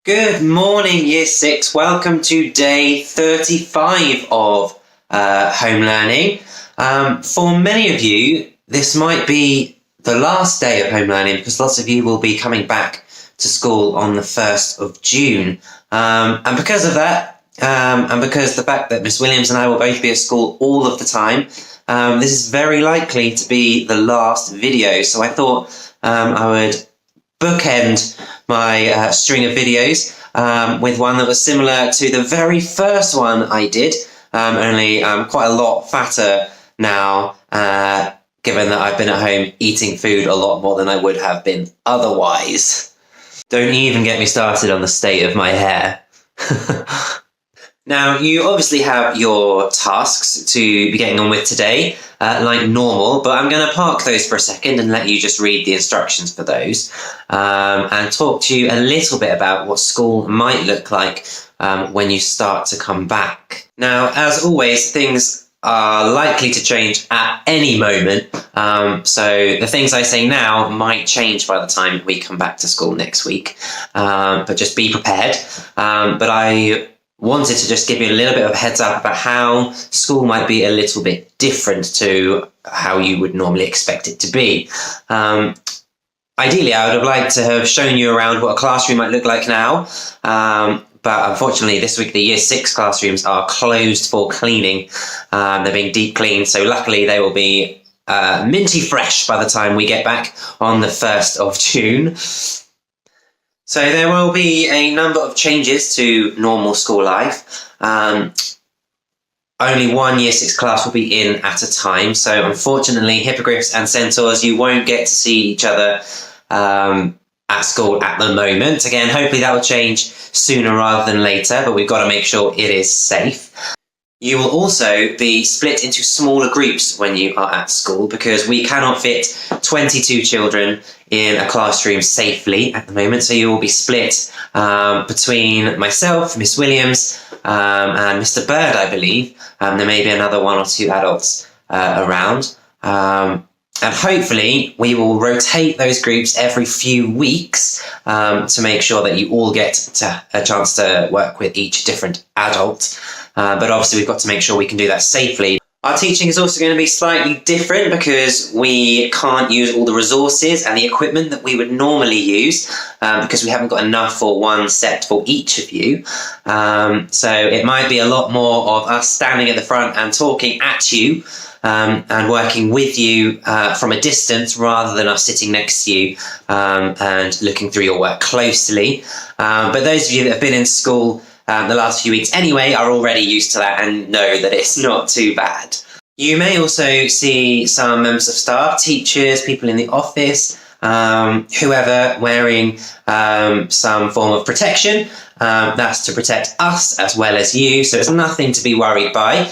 Good morning, Year 6. Welcome to day 35 of home learning. For many of you, this might be the last day of home learning because lots of you will be coming back to school on the 1st of June. And because of that, and because the fact that Miss Williams and I will both be at school all of the time, this is very likely to be the last video. So I thought I would bookend my string of videos with one that was similar to the very first one I did, only quite a lot fatter now, given that I've been at home eating food a lot more than I would have been otherwise. Don't even get me started on the state of my hair. Now, you obviously have your tasks to be getting on with today, like normal, but I'm going to park those for a second and let you just read the instructions for those, and talk to you a little bit about what school might look like when you start to come back. Now, as always, things are likely to change at any moment, so the things I say now might change by the time we come back to school next week, but just be prepared. But I wanted to just give you a little bit of a heads up about how school might be a little bit different to how you would normally expect it to be. Ideally, I would have liked to have shown you around what a classroom might look like now, but unfortunately this week the Year 6 classrooms are closed for cleaning. They're being deep cleaned, so luckily they will be minty fresh by the time we get back on the 1st of June. So there will be a number of changes to normal school life. Only one Year 6 class will be in at a time. So unfortunately, hippogriffs and centaurs, you won't get to see each other at school at the moment. Again, hopefully that will change sooner rather than later, but we've got to make sure it is safe. You will also be split into smaller groups when you are at school because we cannot fit 22 children in a classroom safely at the moment. So you will be split between myself, Miss Williams, and Mr. Bird, I believe. There may be another one or two adults around. And hopefully we will rotate those groups every few weeks to make sure that you all get a chance to work with each different adult. But obviously we've got to make sure we can do that safely. Our teaching is also going to be slightly different because we can't use all the resources and the equipment that we would normally use because we haven't got enough for one set for each of you. So it might be a lot more of us standing at the front and talking at you and working with you from a distance rather than us sitting next to you and looking through your work closely. But those of you that have been in school the last few weeks anyway are already used to that and know that it's not too bad. You may also see some members of staff, teachers, people in the office, whoever wearing some form of protection. That's to protect us as well as you, so it's nothing to be worried by.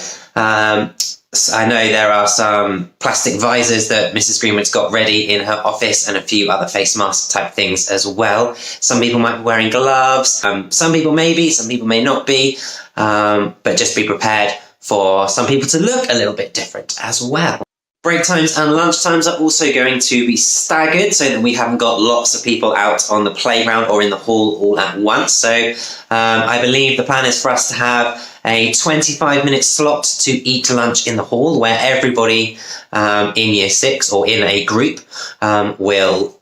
I know there are some plastic visors that Mrs. Greenwood's got ready in her office and a few other face mask type things as well. Some people might be wearing gloves, some people may be, some people may not be, but just be prepared for some people to look a little bit different as well. Break times and lunch times are also going to be staggered so that we haven't got lots of people out on the playground or in the hall all at once. So I believe the plan is for us to have a 25-minute slot to eat lunch in the hall where everybody in Year 6 or in a group will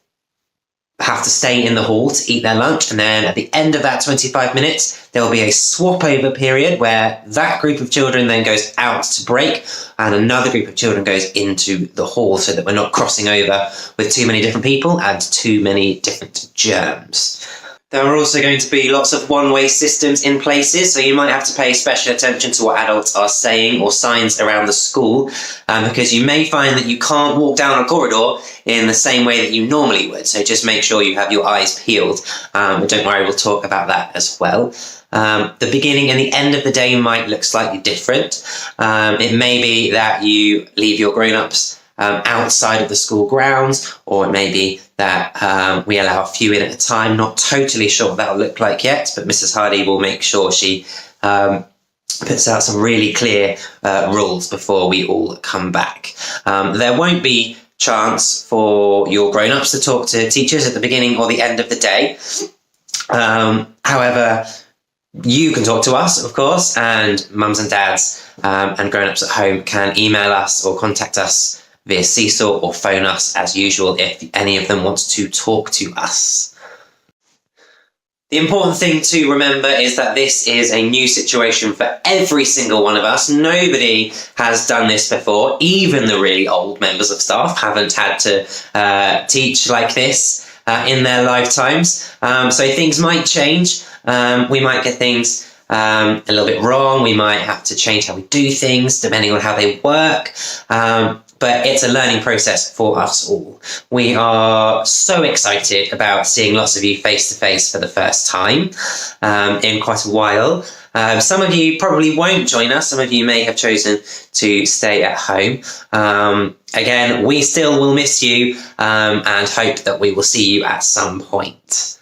have to stay in the hall to eat their lunch, and then at the end of that 25 minutes there will be a swap over period where that group of children then goes out to break and another group of children goes into the hall so that we're not crossing over with too many different people and too many different germs. There are also going to be lots of one-way systems in places, so you might have to pay special attention to what adults are saying or signs around the school, because you may find that you can't walk down a corridor in the same way that you normally would, so just make sure you have your eyes peeled. But don't worry, we'll talk about that as well. The beginning and the end of the day might look slightly different. It may be that you leave your grown-ups outside of the school grounds, or it may be that we allow a few in at a time. Not totally sure what that'll look like yet, but Mrs. Hardy will make sure she puts out some really clear rules before we all come back. There won't be chance for your grown-ups to talk to teachers at the beginning or the end of the day. However, you can talk to us, of course, and mums and dads and grown-ups at home can email us or contact us via Seesaw or phone us as usual if any of them wants to talk to us. The important thing to remember is that this is a new situation for every single one of us. Nobody has done this before. Even the really old members of staff haven't had to teach like this in their lifetimes. So things might change. We might get things a little bit wrong. We might have to change how we do things depending on how they work. But it's a learning process for us all. We are so excited about seeing lots of you face to face for the first time in quite a while. Some of you probably won't join us. Some of you may have chosen to stay at home. Again, we still will miss you and hope that we will see you at some point.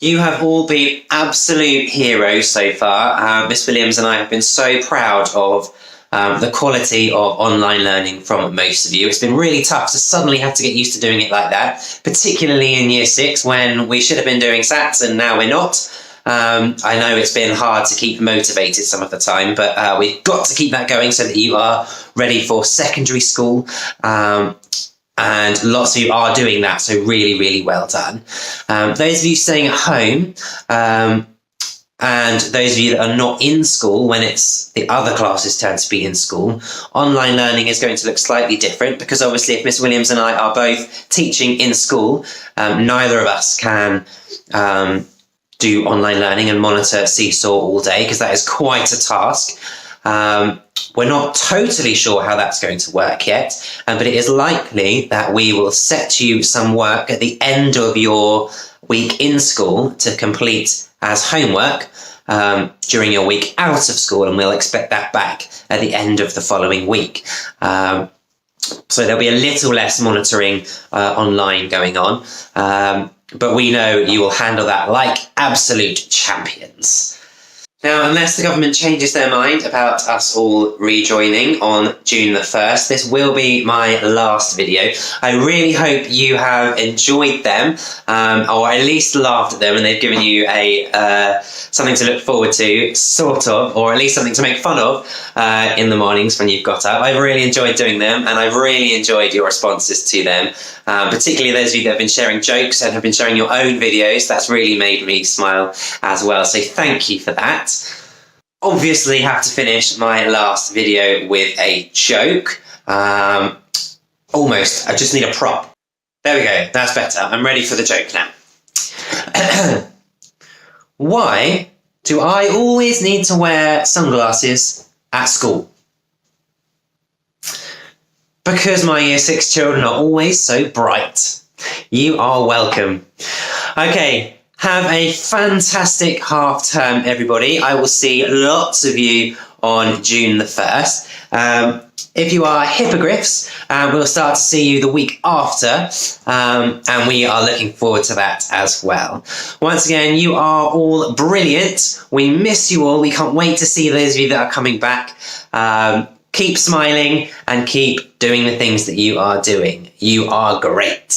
You have all been absolute heroes so far. Miss Williams and I have been so proud of the quality of online learning from most of you. It's been really tough to suddenly have to get used to doing it like that, particularly in Year 6 when we should have been doing SATs and now we're not. I know it's been hard to keep motivated some of the time, but we've got to keep that going so that you are ready for secondary school. And lots of you are doing that, so really, really well done. Those of you staying at home, and those of you that are not in school when it's the other classes turn to be in school, online learning is going to look slightly different because obviously if Miss Williams and I are both teaching in school, neither of us can do online learning and monitor Seesaw all day because that is quite a task. We're not totally sure how that's going to work yet, but it is likely that we will set you some work at the end of your week in school to complete as homework during your week out of school, and we'll expect that back at the end of the following week. So there'll be a little less monitoring online going on, but we know you will handle that like absolute champions. Now, unless the government changes their mind about us all rejoining on June the 1st, this will be my last video. I really hope you have enjoyed them, or at least laughed at them, and they've given you a something to look forward to, sort of, or at least something to make fun of in the mornings when you've got up. I've really enjoyed doing them, and I've really enjoyed your responses to them, particularly those of you that have been sharing jokes and have been sharing your own videos. That's really made me smile as well, so thank you for that. Obviously have to finish my last video with a joke. Almost, I just need a prop. There we go, that's better. I'm ready for the joke now. Why do I always need to wear sunglasses at school? Because my Year 6 children are always so bright. You are welcome. Okay. Have a fantastic half term, everybody. I will see lots of you on June the 1st. If you are hippogriffs, we'll start to see you the week after, and we are looking forward to that as well. Once again, you are all brilliant. We miss you all. We can't wait to see those of you that are coming back. Keep smiling and keep doing the things that you are doing. You are great.